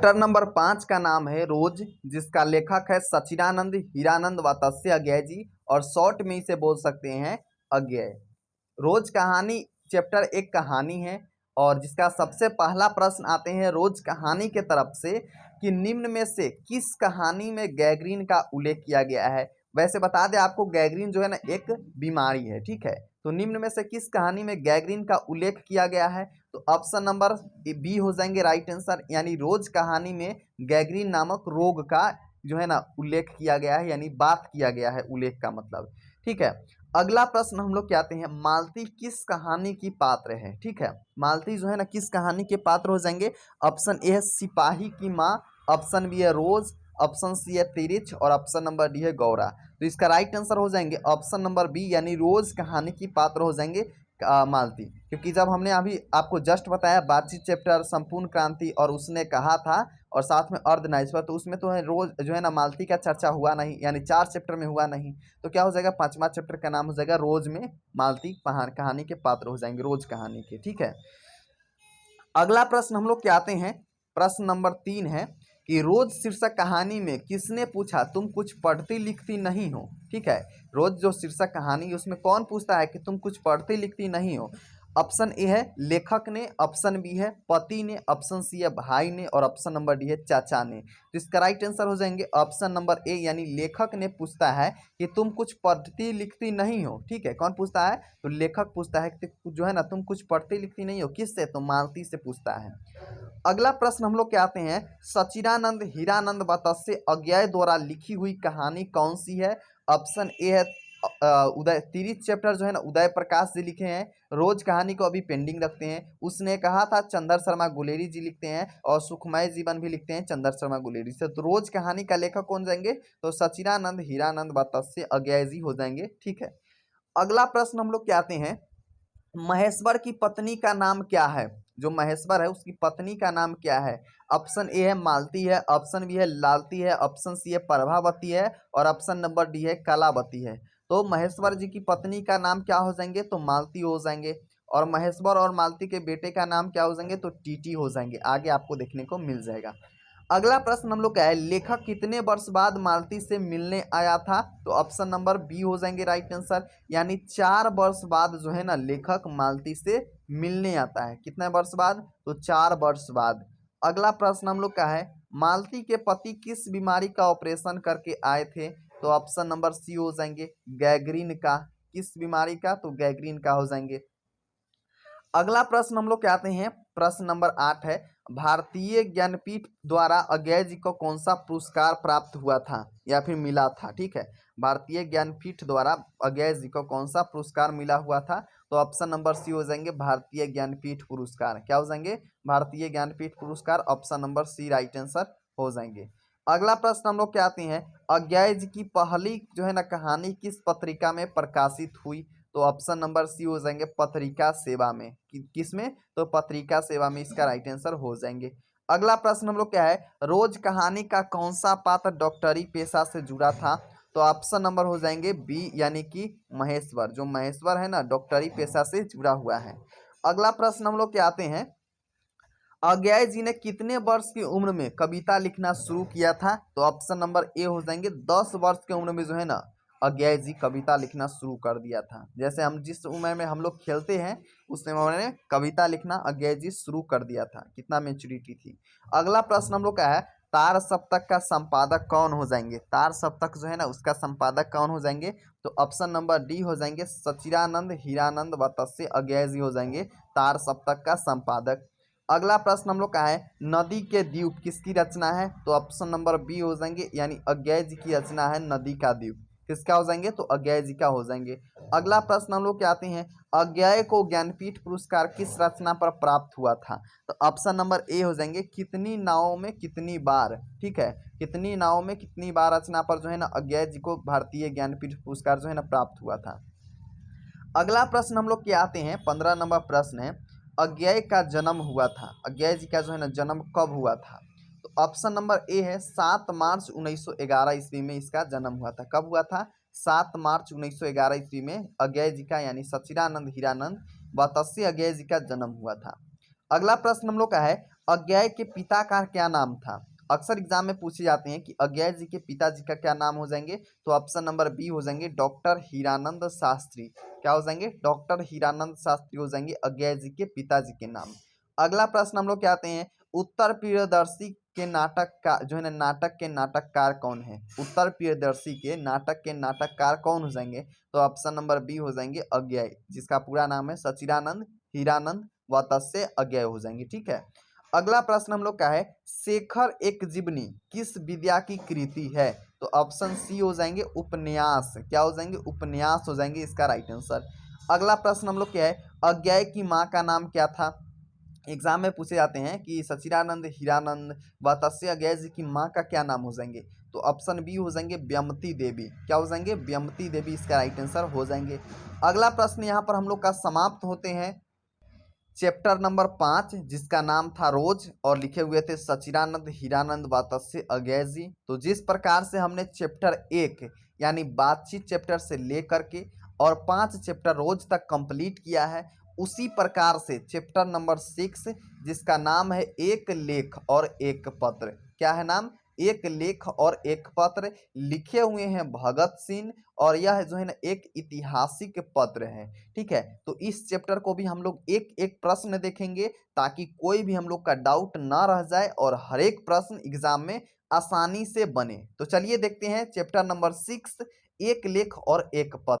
Chapter number 5 का नाम है रोज, जिसका लेखक है सचिदानंद हीरानंद व तस्य अज्ञेय जी, और शॉर्ट में इसे बोल सकते हैं अज्ञेय। रोज कहानी चैप्टर एक कहानी है और जिसका सबसे पहला प्रश्न आते हैं रोज कहानी के तरफ से कि निम्न में से किस कहानी में गैंग्रीन का उल्लेख किया गया है। वैसे बता दें आपको, गैंग्रीन जो है ना एक बीमारी है, ठीक है। तो निम्न में से किस कहानी में गैंग्रीन का उल्लेख किया गया है, तो ऑप्शन नंबर बी हो जाएंगे राइट आंसर, यानी रोज कहानी में गैंग्रीन नामक रोग का जो है ना उल्लेख किया गया है, यानी बात किया गया है, उल्लेख का मतलब, ठीक है। अगला प्रश्न हम लोग क्या आते हैं, मालती किस कहानी की पात्र है, ठीक है। मालती जो है ना किस कहानी के पात्र हो जाएंगे। ऑप्शन ए है सिपाही की माँ, ऑप्शन बी है रोज, ऑप्शन सी है तिरिच और ऑप्शन नंबर डी है गौरा। तो इसका राइट आंसर हो जाएंगे ऑप्शन नंबर बी, यानी रोज कहानी की पात्र हो जाएंगे मालती। क्योंकि जब हमने अभी आपको जस्ट बताया बातचीत चैप्टर संपूर्ण क्रांति और उसने कहा था और साथ में अर्धनारीश्वर, तो उसमें तो है रोज जो है ना मालती का चर्चा हुआ नहीं, यानी 4 चैप्टर में हुआ नहीं। तो क्या हो जाएगा, 5वां चैप्टर का नाम हो जाएगा रोज में मालती कहानी के पात्र हो जाएंगे, रोज कहानी के, ठीक है। अगला प्रश्न हम लोग क्या आते हैं, प्रश्न नंबर 3 है कि रोज शीर्षक कहानी में किसने पूछा तुम कुछ पढ़ती लिखती नहीं हो, ठीक है। रोज जो शीर्षक कहानी है उसमें कौन पूछता है कि तुम कुछ पढ़ती लिखती नहीं हो। ऑप्शन ए है लेखक ने, ऑप्शन बी है पति ने, ऑप्शन सी है भाई ने और ऑप्शन नंबर डी है चाचा ने। तो इसका राइट आंसर हो जाएंगे ऑप्शन नंबर ए, यानी लेखक ने पूछता है कि तुम कुछ पढ़ती लिखती नहीं हो, ठीक है। कौन पूछता है, तो लेखक पूछता है कि जो है ना तुम कुछ पढ़ती लिखती नहीं हो, किससे, तो मालती से पूछता है। अगला प्रश्न हम लोग क्या आते हैं, सचिदानंद हीरानंद व तस्य अज्ञेय द्वारा लिखी हुई कहानी कौन सी है। ऑप्शन ए है उदय, तिरिच चैप्टर जो है ना उदय प्रकाश जी लिखे हैं, रोज कहानी को अभी पेंडिंग रखते हैं। उसने कहा था चंदर शर्मा गुलेरी जी लिखते हैं और सुखमय जीवन भी लिखते हैं चंदर शर्मा गुलेरी से। तो रोज कहानी का लेखक कौन जाएंगे, तो सचिदानंद हीरानंद व तस्य अज्ञेय जी हो जाएंगे, ठीक है। अगला प्रश्न हम लोग क्या आते हैं, महेश्वर की पत्नी का नाम क्या है। जो महेश्वर है उसकी पत्नी का नाम क्या है। ऑप्शन ए है मालती है, ऑप्शन बी है लालती है, ऑप्शन सी है प्रभावती है और ऑप्शन नंबर डी है कलावती है। तो महेश्वर जी की पत्नी का नाम क्या हो जाएंगे, तो मालती हो जाएंगे, और महेश्वर और मालती के बेटे का नाम क्या हो जाएंगे, तो टीटी हो जाएंगे। आगे आपको देखने को मिल जाएगा। अगला प्रश्न हम लोग क्या है, लेखक कितने वर्ष बाद मालती से मिलने आया था, तो ऑप्शन नंबर बी हो जाएंगे राइट आंसर, यानी 4 वर्ष बाद जो है ना लेखक मालती से मिलने आता है। कितने वर्ष बाद, तो 4 वर्ष बाद। अगला प्रश्न हम लोग का है, मालती के पति किस बीमारी का ऑपरेशन करके आए थे, तो ऑप्शन नंबर सी हो जाएंगे गैंग्रीन का। किस बीमारी का, तो गैंग्रीन का हो जाएंगे। अगला प्रश्न हम लोग क्या आते हैं, प्रश्न नंबर 8 है, भारतीय ज्ञानपीठ द्वारा अज्ञेय जी को कौन सा पुरस्कार प्राप्त हुआ था या फिर मिला था, ठीक है। भारतीय ज्ञानपीठ द्वारा अज्ञेय जी को कौन सा पुरस्कार मिला हुआ था, तो ऑप्शन नंबर सी हो जाएंगे भारतीय ज्ञानपीठ पुरस्कार। क्या हो जाएंगे, भारतीय ज्ञानपीठ पुरस्कार, option number C right answer हो जाएंगे। अगला प्रश्न हम लोग क्या आते हैं, अज्ञेय जी की पहली जो है ना कहानी किस पत्रिका में प्रकाशित हुई, तो ऑप्शन नंबर सी हो जाएंगे पत्रिका सेवा में। किस में, तो पत्रिका सेवा में इसका राइट आंसर हो जाएंगे। अगला प्रश्न हम लोग क्या है, रोज कहानी का कौन सा पात्र डॉक्टरी पेशा से जुड़ा था, तो ऑप्शन नंबर हो जाएंगे बी, यानी कि महेश्वर। जो महेश्वर है ना डॉक्टरी पेशा से जुड़ा हुआ है। अगला प्रश्न हम लोग क्या आते हैं, अज्ञेय जी ने कितने वर्ष की उम्र में कविता लिखना शुरू किया था, तो ऑप्शन नंबर ए हो जाएंगे 10 वर्ष की उम्र में जो है ना अज्ञेय जी कविता लिखना शुरू कर दिया था। जैसे हम जिस उम्र में हम लोग खेलते हैं उस उम्र में कविता लिखना अज्ञेय जी शुरू कर दिया था, कितना मेच्योरिटी थी। अगला प्रश्न हम लोग का है, तार सप्तक का संपादक कौन हो जाएंगे। तार सप्तक जो है ना उसका संपादक कौन हो जाएंगे, तो ऑप्शन नंबर डी हो जाएंगे सचिदानंद हीरानंद व तस्य अज्ञेय जी हो जाएंगे तार सप्तक का संपादक। अगला प्रश्न हम लोग का है, नदी के द्वीप किसकी रचना है, तो ऑप्शन नंबर बी हो जाएंगे, यानी अज्ञेय जी की रचना है नदी का द्वीप। किसका हो जाएंगे, तो अज्ञेय जी का हो जाएंगे। अगला प्रश्न हम लोग क्या आते हैं, अज्ञेय को ज्ञानपीठ पुरस्कार किस रचना पर प्राप्त हुआ था, तो ऑप्शन नंबर ए हो जाएंगे कितनी नावों में कितनी बार, ठीक है। कितनी नावों में कितनी बार रचना पर जो है ना अज्ञेय जी को भारतीय ज्ञानपीठ पुरस्कार जो है ना प्राप्त हुआ था। अगला प्रश्न हम लोग क्या आते हैं, 15 नंबर प्रश्न है, अज्ञेय का जन्म हुआ था। अज्ञेय जी का जो है ना जन्म कब हुआ था, तो ऑप्शन नंबर ए है 7 मार्च 1911 ईस्वी में इसका जन्म हुआ था। कब हुआ था, 7 मार्च 1911 ईस्वी में अज्ञेय जी का, यानी सचिदानंद हीरानंद व तस्य अज्ञेय जी का जन्म हुआ था। अगला प्रश्न हम लोग का है, अज्ञेय के पिता का क्या नाम था? अक्सर एग्जाम में पूछे जाते हैं कि अज्ञेय जी के पिताजी का क्या नाम हो जाएंगे, तो ऑप्शन नंबर बी हो जाएंगे डॉक्टर हीरानंद शास्त्री। क्या हो जाएंगे? डॉक्टर हीरानंद शास्त्री हो जाएंगे अज्ञेय जी के पिताजी के नाम। अगला प्रश्न हम लोग क्या आते हैं, उत्तर प्रियदर्शी के नाटक का जो है ना, नाटक के नाटककार कौन है? उत्तर प्रियदर्शी के नाटक के नाटककार कौन हो जाएंगे? तो ऑप्शन नंबर बी हो जाएंगे अज्ञेय, जिसका पूरा नाम है सचिदानंद हीरानंद व तस्य अज्ञेय हो जाएंगे। ठीक है। अगला प्रश्न हम लोग का है, शेखर एक जीवनी किस विद्या की कृति है? तो ऑप्शन सी हो जाएंगे उपन्यास। क्या हो जाएंगे? उपन्यास हो जाएंगे इसका राइट आंसर। अगला प्रश्न हम लोग क्या है, अज्ञेय की माँ का नाम क्या था? एग्जाम में पूछे जाते हैं कि सचिदानंद हीरानंद व तस्य अज्ञेय जी की माँ का क्या नाम हो जाएंगे? तो ऑप्शन बी हो जाएंगे व्यमती देवी। क्या हो जाएंगे? व्यमती देवी इसका राइट आंसर हो जाएंगे। अगला प्रश्न यहाँ पर हम लोग का समाप्त होते हैं चैप्टर नंबर 5, जिसका नाम था रोज और लिखे हुए थे सचिदानंद हीरानंद व तस्य अज्ञेय जी। तो जिस प्रकार से हमने चैप्टर 1 यानी बातचीत चैप्टर से लेकर के और 5 चैप्टर रोज तक कंप्लीट किया है, उसी प्रकार से चैप्टर नंबर 6 जिसका नाम है एक लेख और एक पत्र। क्या है नाम? एक लेख और एक पत्र, लिखे हुए हैं भगत सिंह, और यह जो है ना एक ऐतिहासिक पत्र है। ठीक है। तो इस चैप्टर को भी हम लोग एक एक प्रश्न देखेंगे ताकि कोई भी हम लोग का डाउट ना रह जाए और हर एक प्रश्न एग्जाम में आसानी से बने। तो चलिए देखते हैं चैप्टर नंबर 6 एक लेख और एक पत्र।